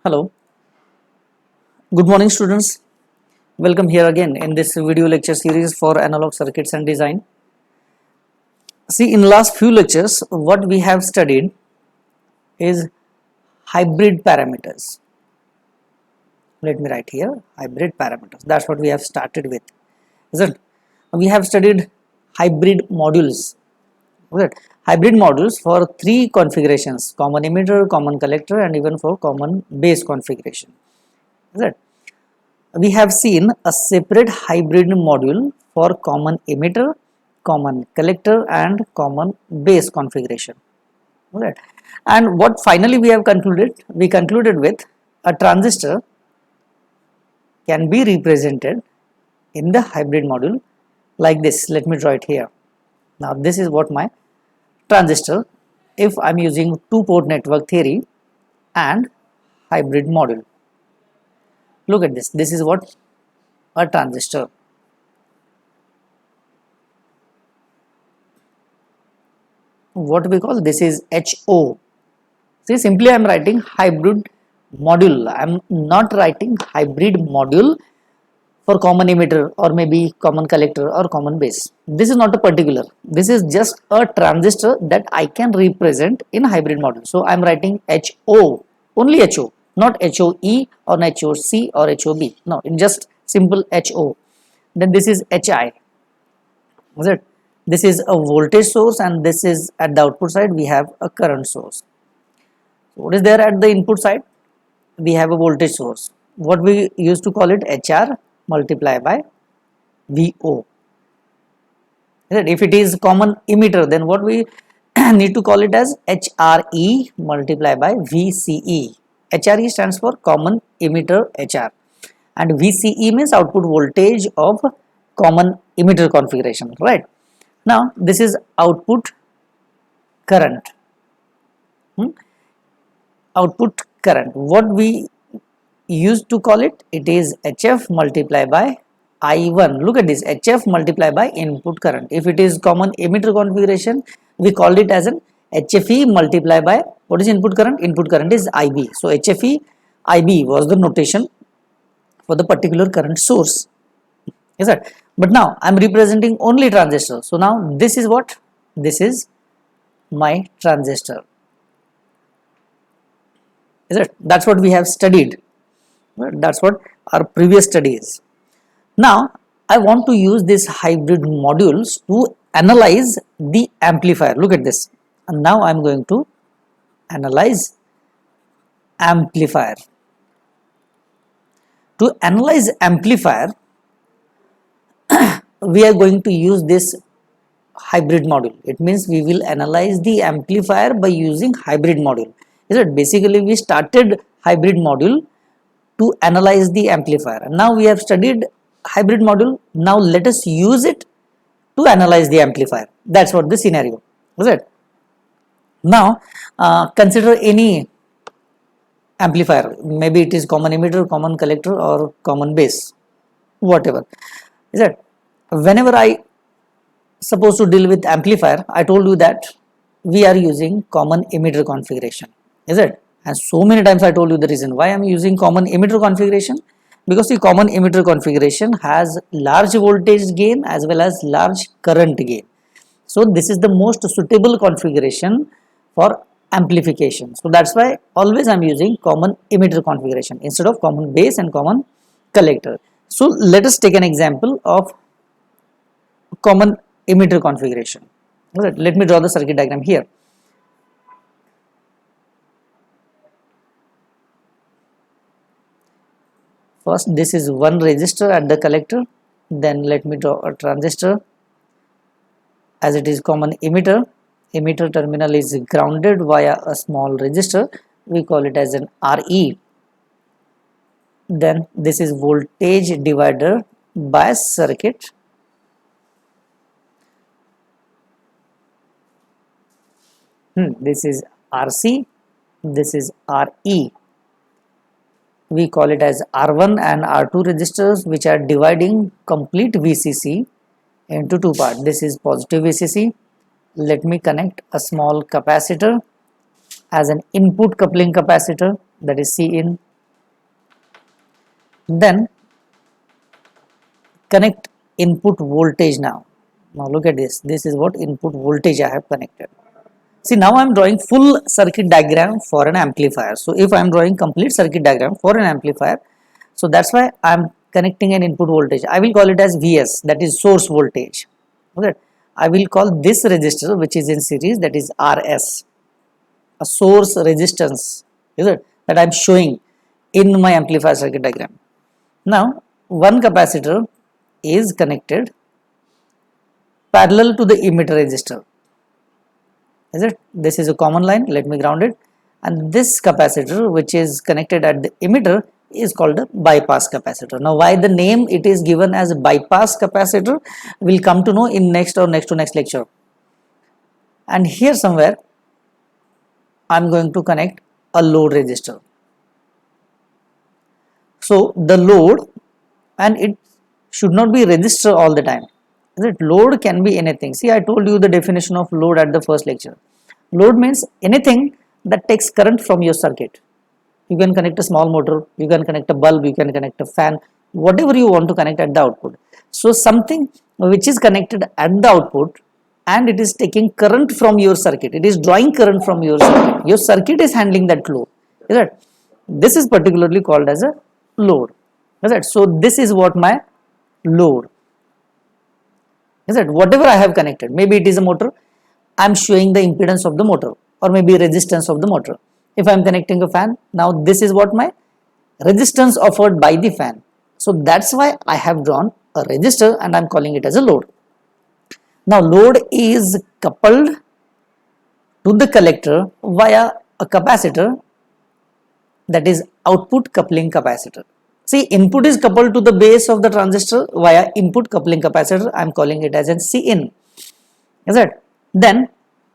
Hello, good morning students. Welcome here again in this video lecture series for analog circuits and design. See, in last few lectures what we have studied is hybrid parameters. Let me write here hybrid parameters. That's what we have started with. Isn't we have studied hybrid modules. Right? Hybrid modules for three configurations: common emitter, common collector, and even for common base configuration. Right? We have seen a separate hybrid module for common emitter, common collector, and common base configuration. Right? And what finally we have concluded? We concluded with a transistor can be represented in the hybrid module like this. Let me draw it here. Now this is what my transistor, if I am using two-port network theory and hybrid module. Look at this. This is what a transistor. What we call this is HO. See, simply I am writing hybrid module. I am not writing hybrid module for common emitter or maybe common collector or common base. This is not a particular. This is just a transistor that I can represent in hybrid module. So I am writing HO, only HO, not HOE or HOC or HOB. No, it's just simple HO. Then this is HI. Is it? This is a voltage source, and this is at the output side we have a current source. So what is there at the input side? We have a voltage source. What we used to call it HR multiplied by VO. If it is common emitter, then what we need to call it as HRE multiplied by VCE. HRE stands for common emitter HR, and VCE means output voltage of common emitter configuration, right? Now this is output current. Output current, what we used to call it, it is HF multiplied by I1. Look at this, HF multiplied by input current. If it is common emitter configuration, we called it as an HFE multiplied by what is input current? Input current is IB. So HFE IB was the notation for the particular current source. Is that? But now I am representing only transistor. So now this is what? This is my transistor. Is it? That's what we have studied. That's what our previous study is. Now I want to use this hybrid modules to analyze the amplifier. Look at this. And now I am going to analyze amplifier. To analyze amplifier, we are going to use this hybrid module. It means we will analyze the amplifier by using hybrid module. Is it? Basically we started hybrid module to analyze the amplifier, and now we have studied hybrid module. Now let us use it to analyze the amplifier. That's what the scenario is. It now consider any amplifier, maybe it is common emitter, common collector, or common base, whatever. Is it? Whenever I supposed to deal with amplifier, I told you that we are using common emitter configuration. Is it? And so many times I told you the reason why I am using common emitter configuration, because the common emitter configuration has large voltage gain as well as large current gain. So this is the most suitable configuration for amplification. So that's why always I am using common emitter configuration instead of common base and common collector. So let us take an example of common emitter configuration. Let me draw the circuit diagram here. First, this is one resistor at the collector. Then let me draw a transistor. As it is common emitter, emitter terminal is grounded via a small resistor. We call it as an RE. Then this is voltage divider bias circuit. This is RC. This is RE. We call it as R1 and R2 resistors, which are dividing complete VCC into two parts. This is positive VCC. Let me connect a small capacitor as an input coupling capacitor, that is C in, Then connect input voltage now. Now look at this. This is what input voltage I have connected. See, now I am drawing full circuit diagram for an amplifier. So if I am drawing complete circuit diagram for an amplifier, so that's why I am connecting an input voltage. I will call it as Vs, that is source voltage. Okay. I will call this resistor which is in series, that is Rs, a source resistance, is it, that I am showing in my amplifier circuit diagram. Now one capacitor is connected parallel to the emitter resistor. Is it? This is a common line. Let me ground it. And this capacitor which is connected at the emitter is called a bypass capacitor. Now why the name it is given as a bypass capacitor, we'll come to know in next or next to next lecture. And here somewhere I'm going to connect a load resistor. So the load, and it should not be resistor all the time. Is it? Load can be anything. See, I told you the definition of load at the first lecture. Load means anything that takes current from your circuit. You can connect a small motor, you can connect a bulb, you can connect a fan, whatever you want to connect at the output. So something which is connected at the output and it is taking current from your circuit, it is drawing current from your circuit. Your circuit is handling that flow. Is it? This is particularly called as a load. Is it? So this is what my load. Is it? Whatever I have connected, maybe it is a motor, I am showing the impedance of the motor, or maybe resistance of the motor. If I am connecting a fan, now this is what my resistance offered by the fan. So that's why I have drawn a resistor and I am calling it as a load. Now load is coupled to the collector via a capacitor, that is output coupling capacitor. See, input is coupled to the base of the transistor via input coupling capacitor. I am calling it as an Cin. Is it? Then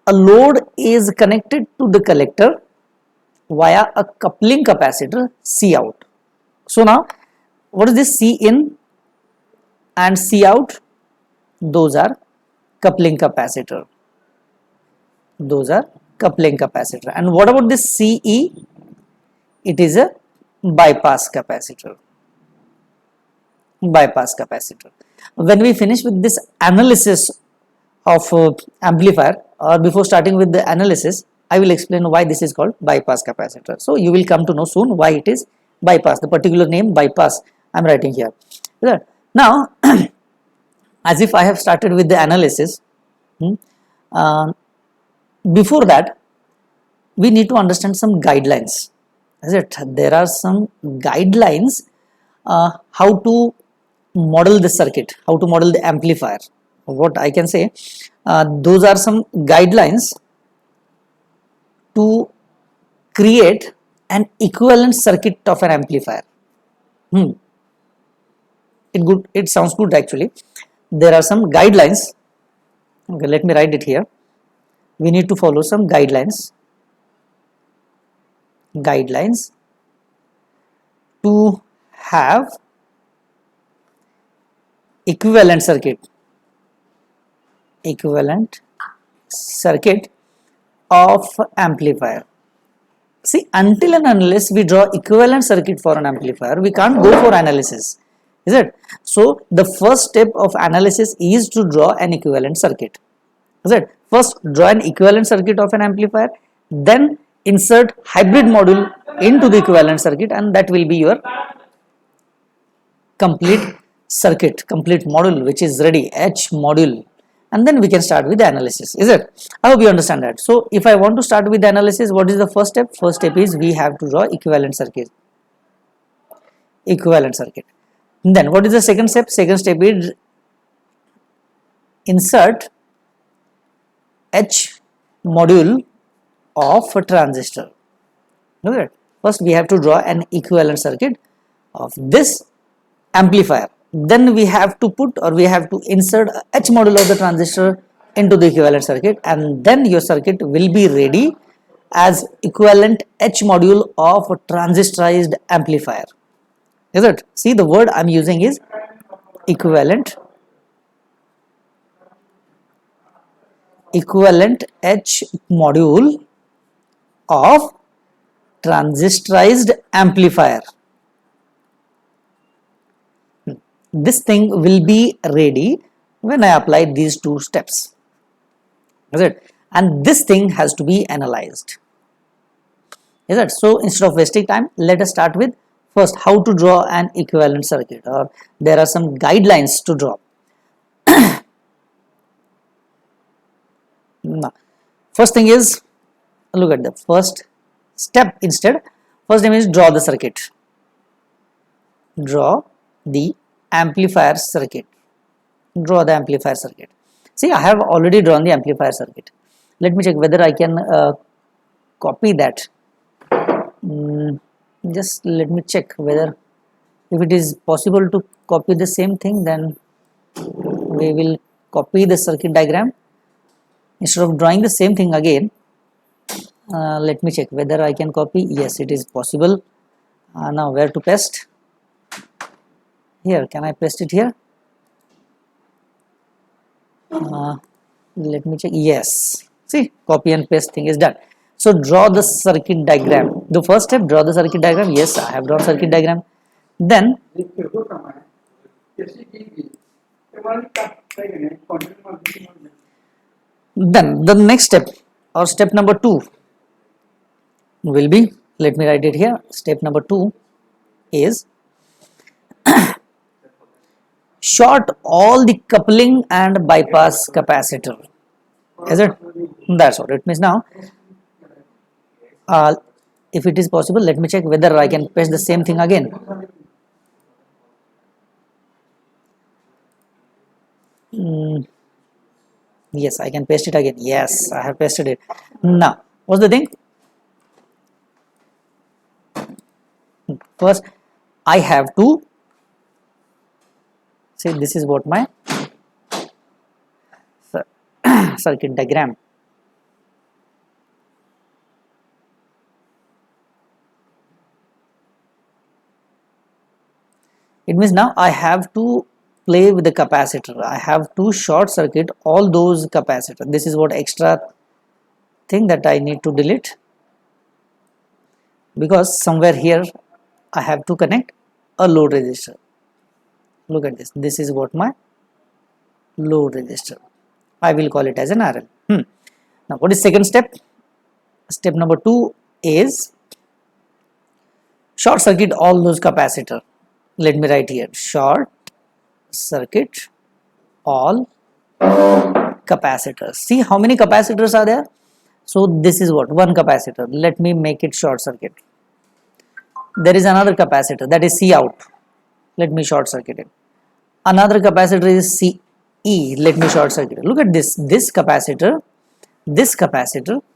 a load is connected to the collector via a coupling capacitor Cout. So now, what is this Cin and Cout? Those are coupling capacitor. Those are coupling capacitor. And what about this Ce? It is a bypass capacitor. Bypass capacitor. When we finish with this analysis of amplifier, or before starting with the analysis, I will explain why this is called bypass capacitor. So you will come to know soon why it is bypass. The particular name bypass I am writing here. Now, as if I have started with the analysis, before that, we need to understand some guidelines. Is it? There are some guidelines how to model the circuit, how to model the amplifier. What I can say, those are some guidelines to create an equivalent circuit of an amplifier. It sounds good actually. There are some guidelines. Okay, let me write it here. We need to follow some guidelines. Guidelines to have equivalent circuit of amplifier. See, until and unless we draw equivalent circuit for an amplifier, we can't go for analysis. Is it? So the first step of analysis is to draw an equivalent circuit. Is it? First draw an equivalent circuit of an amplifier, then insert hybrid module into the equivalent circuit, and that will be your complete circuit, complete module which is ready, H module, and then we can start with the analysis. Is it? I hope you understand that. So if I want to start with the analysis, what is the first step? First step is we have to draw equivalent circuit. Equivalent circuit. And then what is the second step? Second step is insert H module of a transistor. Look at it. First we have to draw an equivalent circuit of this amplifier. Then we have to put, or we have to insert H module of the transistor into the equivalent circuit, and then your circuit will be ready as equivalent H module of a transistorized amplifier. Is it? See, the word I am using is equivalent. Equivalent H module of transistorized amplifier. this thing will be ready when I apply these two steps. Is it? And this thing has to be analyzed. Is it? So instead of wasting time, let us start with first how to draw an equivalent circuit, or there are some guidelines to draw. Now, first thing is, look at the first step instead. First thing is draw the circuit. Draw the amplifier circuit. Draw the amplifier circuit. See, I have already drawn the amplifier circuit. Let me check whether I can copy that. Just let me check whether if it is possible to copy the same thing, then we will copy the circuit diagram instead of drawing the same thing again. Let me check whether I can copy. Yes, it is possible. Now where to paste? Here, can I paste it here? Let me check. Yes, see, copy and paste thing is done. So draw the circuit diagram. The first step, draw the circuit diagram. Yes, I have drawn circuit diagram. Then the next step, or step number 2 will be, let me write it here. Step number 2 is short all the coupling and bypass capacitor. Is it? That's what it means. Now if it is possible, let me check whether I can paste the same thing again. Yes, I can paste it again. Yes, I have pasted it. Now what's the thing? First I have to say this is what my circuit diagram. It means now I have to play with the capacitor. I have to short circuit all those capacitors. This is what extra thing that I need to delete, because somewhere here I have to connect a load resistor. Look at this. This is what my load resistor. I will call it as an RL. Now what is second step? Step number 2 is short circuit all those capacitor. Let me write here, short circuit all capacitors. See how many capacitors are there? So this is what, one capacitor. Let me make it short circuit. There is another capacitor, that is C out. Let me short circuit it. Another capacitor is CE. Let me short circuit it. Look at this. This capacitor,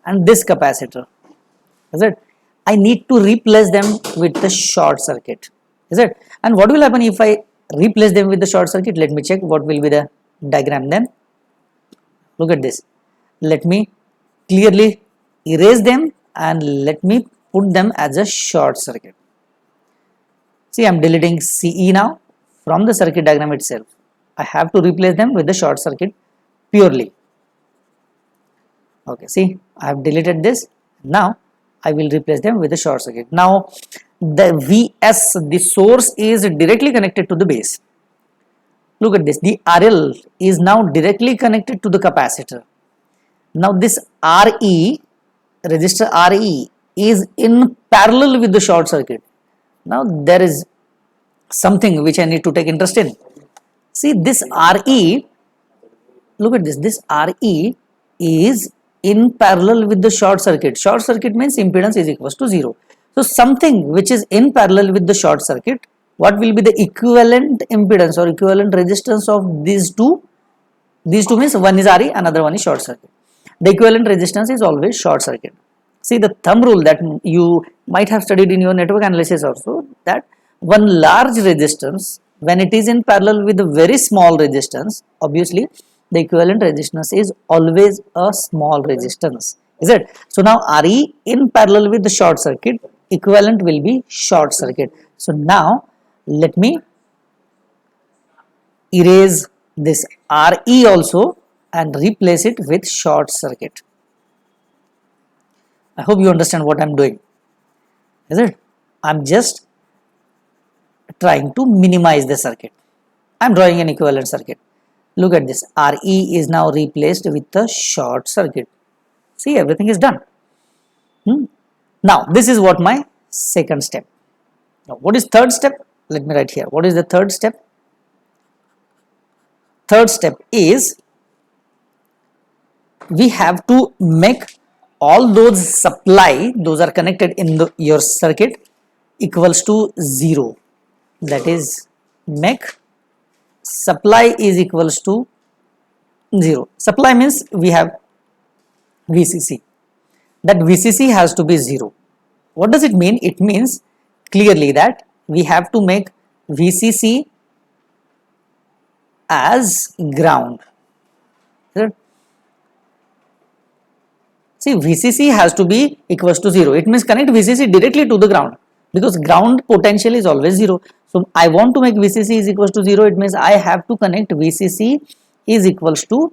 and this capacitor. Is it? I need to replace them with the short circuit. Is it? And what will happen if I replace them with the short circuit? Let me check what will be the diagram then. Look at this. Let me clearly erase them and let me put them as a short circuit. See, I am deleting CE now from the circuit diagram itself. I have to replace them with the short circuit purely. Okay, see, I have deleted this. Now I will replace them with the short circuit. Now the Vs, the source, is directly connected to the base. Look at this. The RL is now directly connected to the capacitor. Now this RE, resistor RE, is in parallel with the short circuit. Now there is something which I need to take interest in. See, this RE, look at this. This RE is in parallel with the short circuit. Short circuit means impedance is equals to 0. So something which is in parallel with the short circuit, what will be the equivalent impedance or equivalent resistance of these two? These two means one is RE, another one is short circuit. The equivalent resistance is always short circuit. See, the thumb rule that you might have studied in your network analysis also, that one large resistance, when it is in parallel with a very small resistance, obviously the equivalent resistance is always a small resistance. Is it? So now RE in parallel with the short circuit, equivalent will be short circuit. So now let me erase this RE also and replace it with short circuit. I hope you understand what I am doing. Is it? I am just trying to minimize the circuit. I'm drawing an equivalent circuit. Look at this, RE is now replaced with the short circuit. See, everything is done. Now this is what my second step. Now what is third step? Let me write here. What is the third step? Third step is we have to make all those supply, those are connected in your circuit, equals to 0. That is, make supply is equals to 0. Supply means we have VCC. That VCC has to be 0. What does it mean? It means clearly that we have to make VCC as ground. See, VCC has to be equals to 0. It means connect VCC directly to the ground, because ground potential is always 0. So I want to make VCC is equals to 0. It means I have to connect VCC is equals to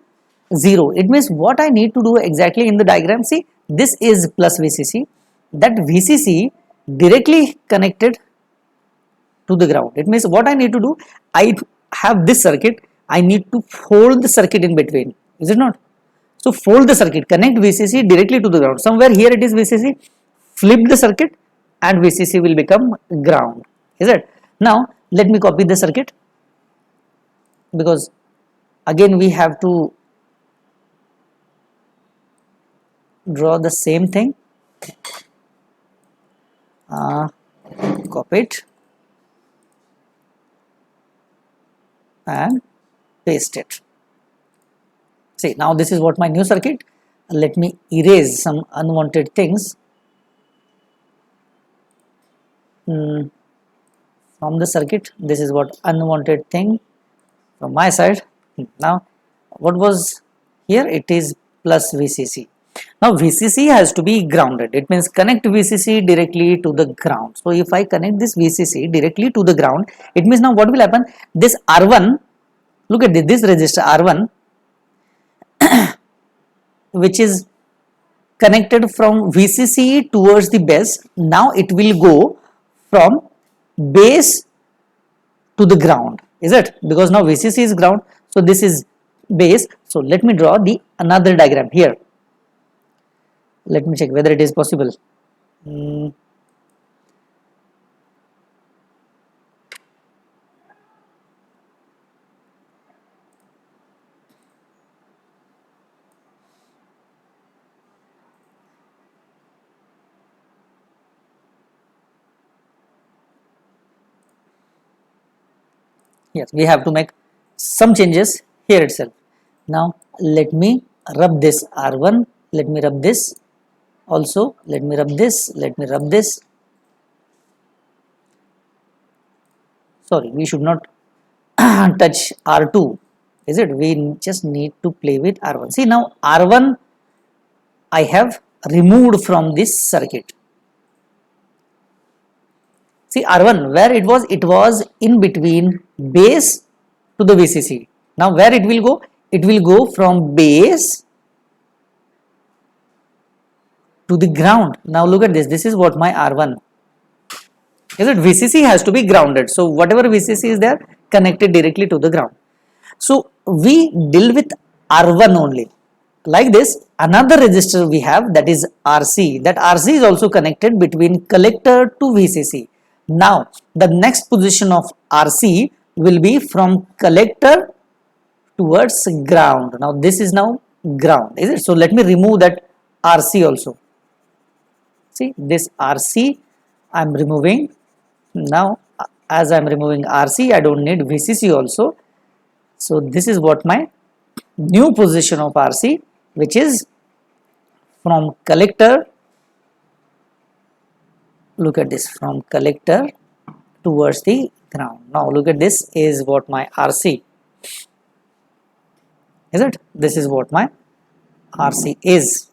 0. It means what I need to do exactly in the diagram. See, this is plus VCC. That VCC directly connected to the ground. It means what I need to do, I have this circuit, I need to fold the circuit in between. Is it not? So fold the circuit, connect VCC directly to the ground. Somewhere here it is VCC, flip the circuit and VCC will become ground. Is it? Now let me copy the circuit, because again we have to draw the same thing. Copy it and paste it. See, now this is what my new circuit. Let me erase some unwanted things from the circuit. This is what unwanted thing from my side. Now what was here? It is plus VCC. Now VCC has to be grounded. It means connect VCC directly to the ground. So if I connect this VCC directly to the ground, it means now what will happen? This R1, look at this resistor R1, which is connected from VCC towards the base. Now it will go from base to the ground. Is it? Because now VCC is ground. So this is base. So let me draw the another diagram here. Let me check whether it is possible. Yes, we have to make some changes here itself. Now let me rub this R1, let me rub this also, let me rub this, let me rub this. Sorry, we should not touch R2, is it? We just need to play with R1. See, now R1 I have removed from this circuit. See, R1 where it was in between base to the VCC. Now where it will go? It will go from base to the ground. Now look at this. This is what my R1. Is it? VCC has to be grounded. So whatever VCC is there, connected directly to the ground. So we deal with R1 only. Like this, another resistor we have, that is RC. That RC is also connected between collector to VCC. Now the next position of RC will be from collector towards ground. Now this is now ground, is it? So let me remove that RC also. See, this RC I am removing. Now as I am removing RC, I don't need VCC also. So this is what my new position of RC, which is from collector, look at this, from collector towards the ground. Now look at this is what my RC, is it? This is what my RC is.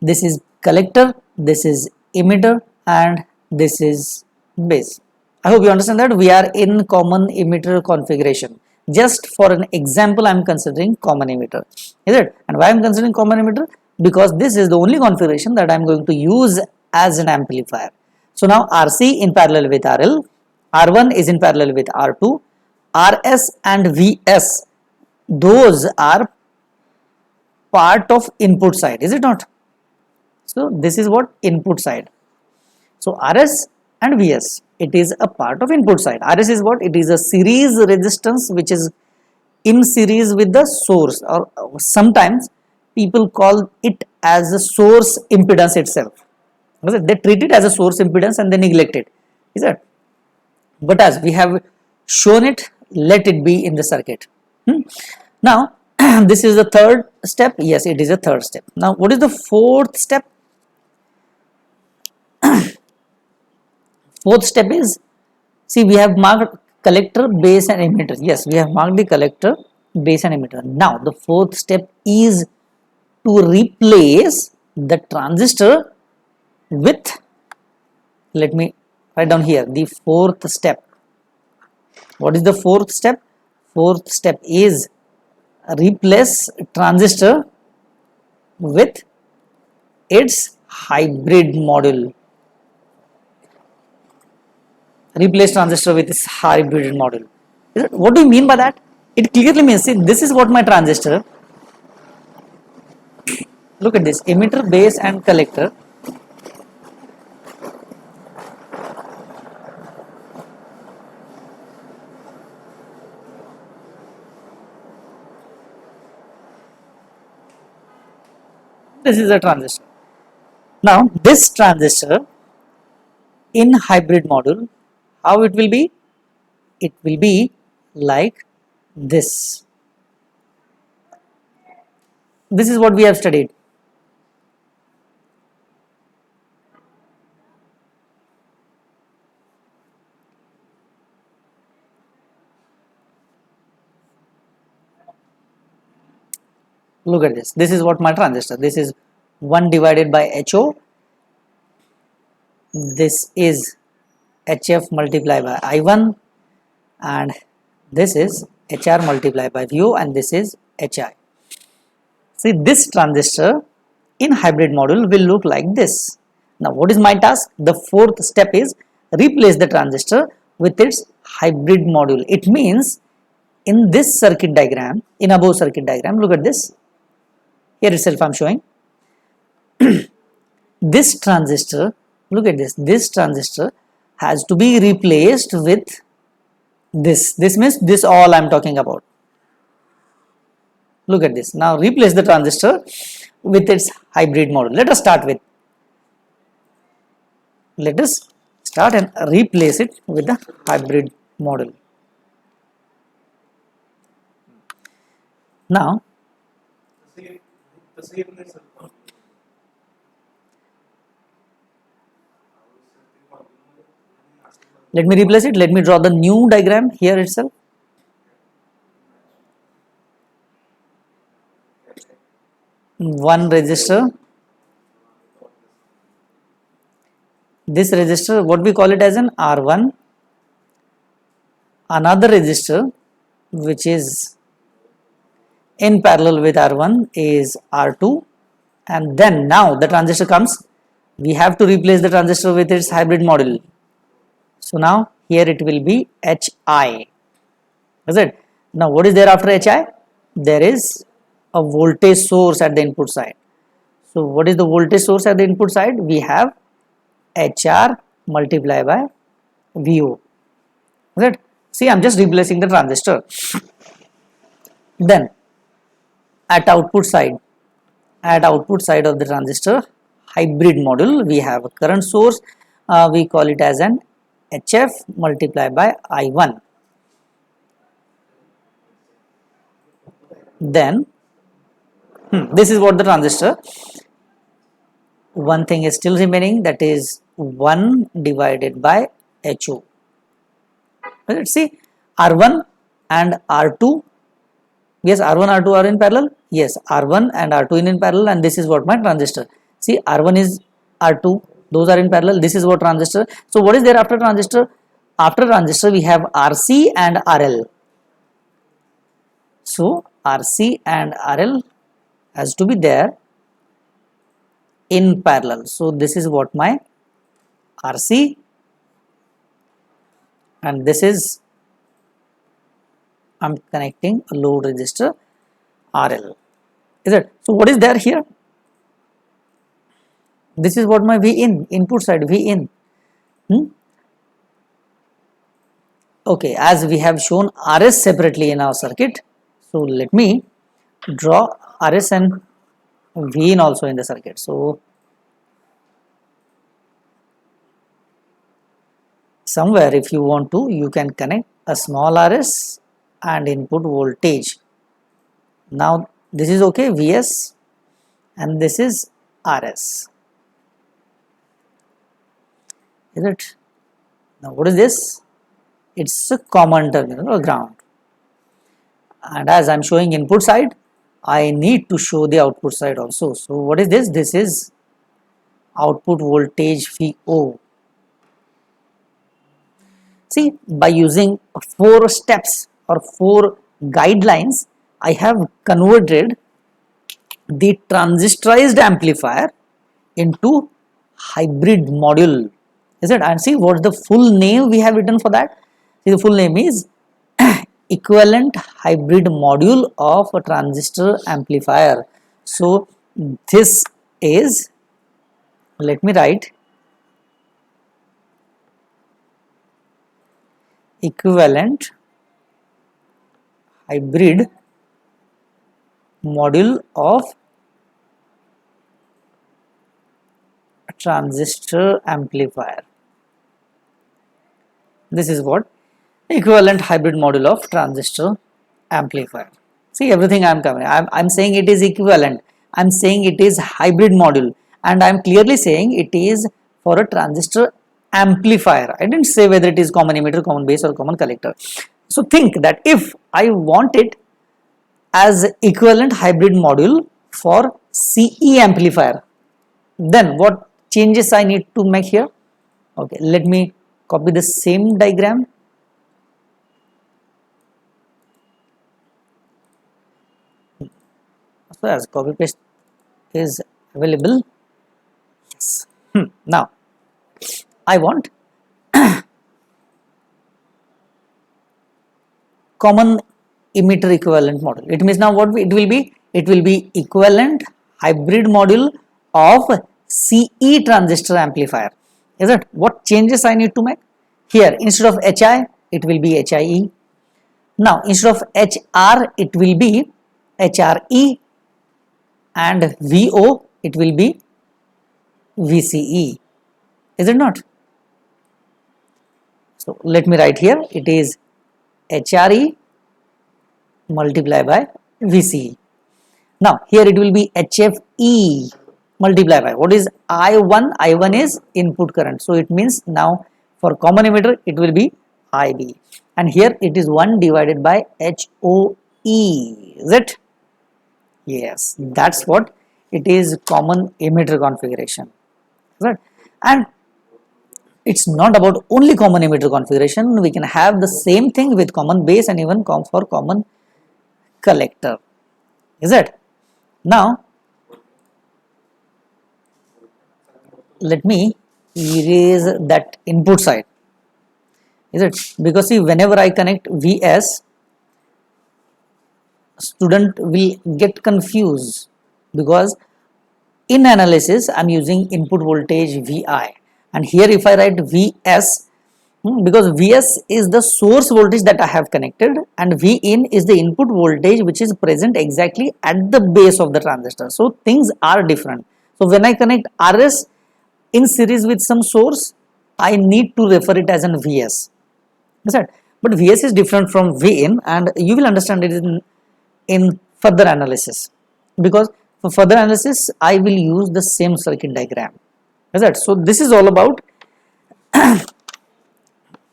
This is collector, this is emitter, and this is base. I hope you understand that we are in common emitter configuration. Just for an example, I am considering common emitter, is it? And why I am considering common emitter? Because this is the only configuration that I am going to use as an amplifier. So now RC in parallel with RL, R1 is in parallel with R2. RS and VS, those are part of input side, is it not? So this is what input side. So RS and VS, it is a part of input side. RS is what? It is a series resistance which is in series with the source, or sometimes people call it as a source impedance itself. They treat it as a source impedance and they neglect it. Is that? But as we have shown it, let it be in the circuit. Now this is the third step. Yes, it is a third step. Now what is the fourth step? Fourth step is, see, we have marked collector, base and emitter. Yes, we have marked the collector, base and emitter. Now the fourth step is to replace the transistor with, let me write down here the fourth step. What is the fourth step? Fourth step is replace transistor with its hybrid module. Replace transistor with its hybrid module. What do you mean by that? It clearly means, see, this is what my transistor. Look at this, emitter, base and collector. This is a transistor. Now this transistor in hybrid module, how it will be? It will be like this. This is what we have studied. Look at this. This is what my transistor. This is 1 divided by HO. This is HF multiplied by I1, and this is HR multiplied by VO, and this is HI. See, this transistor in hybrid module will look like this. Now what is my task? The fourth step is replace the transistor with its hybrid module. It means in this circuit diagram, in above circuit diagram, look at this. Here itself I am showing. This transistor, look at this, this transistor has to be replaced with this. This means this all I am talking about. Look at this. Now replace the transistor with its hybrid module. Let us start and replace it with the hybrid module. Now let me replace it. Let me draw the new diagram here itself. One resistor. This resistor, what we call it as an R1. Another resistor which is in parallel with R1 is R2, and then now the transistor comes. We have to replace the transistor with its hybrid module. So now here it will be HI. Is it? Now what is there after HI? There is a voltage source at the input side. So what is the voltage source at the input side? We have HR multiplied by VO. Is it? See, I am just replacing the transistor. Then at output side of the transistor hybrid module, we have a current source. We call it as an HF multiplied by I1. Then this is what the transistor. One thing is still remaining, that is 1 divided by HO. Let's see, R1 and R2. Yes, R1, R2 are in parallel. Yes, R1 and R2 in parallel, and this is what my transistor. See, R1 is R2, those are in parallel. This is what transistor. So what is there after transistor? After transistor we have RC and RL. So RC and RL has to be there in parallel. So this is what my RC and this is I'm connecting a load resistor RL. Is it? So what is there here? This is what my V in, input side V in. Okay, as we have shown RS separately in our circuit, so let me draw RS and V in also in the circuit. So somewhere if you want to, you can connect a small RS and input voltage. Now this is okay, Vs, and this is RS. Is it? Now what is this? It's a common terminal or ground. And as I'm showing input side, I need to show the output side also. So what is this? This is output voltage VO. See, by using 4 steps or 4 guidelines, I have converted the transistorized amplifier into hybrid module. Is it? And see what the full name we have written for that. See, the full name is equivalent hybrid module of a transistor amplifier. So this is, let me write, equivalent hybrid module of a transistor amplifier. This is what equivalent hybrid module of transistor amplifier. See, everything I'm covering. I'm saying it is equivalent. I'm saying it is hybrid module, and I'm clearly saying it is for a transistor amplifier. I didn't say whether it is common emitter, common base, or common collector. So think that if I want it as equivalent hybrid module for CE amplifier, then what changes I need to make here? Okay, let me copy the same diagram. So as copy paste is available, yes. Now I want common emitter equivalent module. It means now what it will be? It will be equivalent hybrid module of CE transistor amplifier. Is it? What changes I need to make? Here instead of HI, it will be HIE. Now instead of HR, it will be HRE, and VO, it will be VCE. Is it not? So let me write here, it is HRE multiplied by VCE. Now here it will be HFE multiplied by, what is I1? I1 is input current. So it means now for common emitter it will be IB, and here it is 1 divided by HOE. Is it? Yes, that's what it is, common emitter configuration. Right? And it's not about only common emitter configuration. We can have the same thing with common base and even for common collector. Is it? Now let me erase that input side. Is it? Because see, whenever I connect VS, student will get confused, because in analysis I am using input voltage VI, and here if I write VS, because Vs is the source voltage that I have connected, and Vin is the input voltage which is present exactly at the base of the transistor. So things are different. So when I connect RS in series with some source, I need to refer it as an Vs. But Vs is different from Vin, and you will understand it in further analysis, because for further analysis I will use the same circuit diagram. So this is all about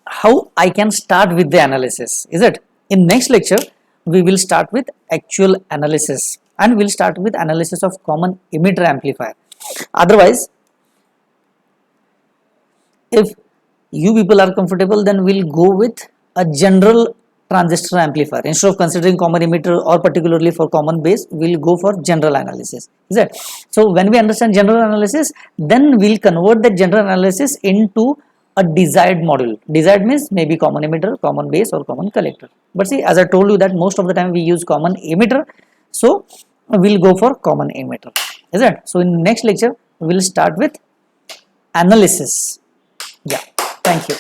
how I can start with the analysis. Is it? In next lecture we will start with actual analysis, and we'll start with analysis of common emitter amplifier. Otherwise, if you people are comfortable, then we'll go with a general transistor amplifier. Instead of considering common emitter or particularly for common base, we'll go for general analysis. Is it? So when we understand general analysis, then we'll convert that general analysis into a desired module. Desired means maybe common emitter, common base, or common collector. But see, as I told you that most of the time we use common emitter, so we'll go for common emitter. Is it? So in next lecture we'll start with analysis. Yeah, thank you.